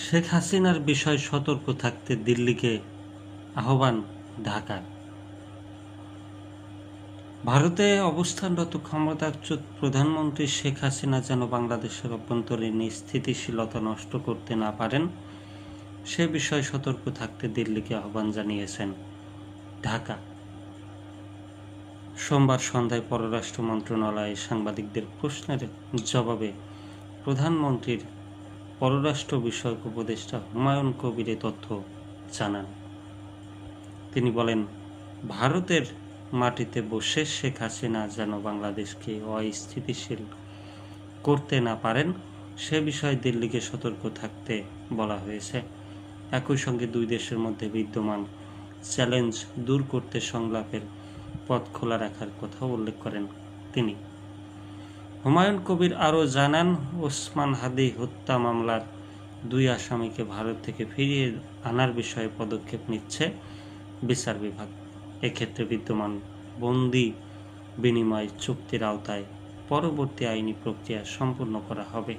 শেখ হাসিনার বিষয়ে সতর্ক থাকতে দিল্লিকে আহ্বান ঢাকার। ভারতে অবস্থানরত ক্ষমতাচ্যুত প্রধানমন্ত্রী শেখ হাসিনা যেন বাংলাদেশের অভ্যন্তরীণ স্থিতিশীলতা নষ্ট করতে না পারেন সে বিষয়ে সতর্ক থাকতে দিল্লিকে আহ্বান জানিয়েছেন ঢাকা। সোমবার সন্ধ্যায় পররাষ্ট্র মন্ত্রণালয়ে সাংবাদিকদের প্রশ্নের জবাবে প্রধানমন্ত্রীর পররাষ্ট্র বিষয়ক উপদেষ্টা হুমায়ুন কবির এ তথ্য জানান। তিনি বলেন, ভারতের মাটিতে বসে শেখ হাসিনা যেন বাংলাদেশকে অস্থিতিশীল করতে না পারেন সে বিষয়ে দিল্লিকে সতর্ক থাকতে বলা হয়েছে। একই সঙ্গে দুই দেশের মধ্যে বিদ্যমান চ্যালেঞ্জ দূর করতে সংলাপের পথ খোলা রাখার কথাও উল্লেখ করেন তিনি। হুমায়ুন কবির আরও জানান, ওসমান হাদি হত্যা মামলার দুই আসামিকে ভারত থেকে ফিরিয়ে আনার বিষয়ে পদক্ষেপ নিচ্ছে বিচার বিভাগ। এক্ষেত্রে বিদ্যমান বন্দি বিনিময় চুক্তির আওতায় পরবর্তী আইনি প্রক্রিয়া সম্পূর্ণ করা হবে।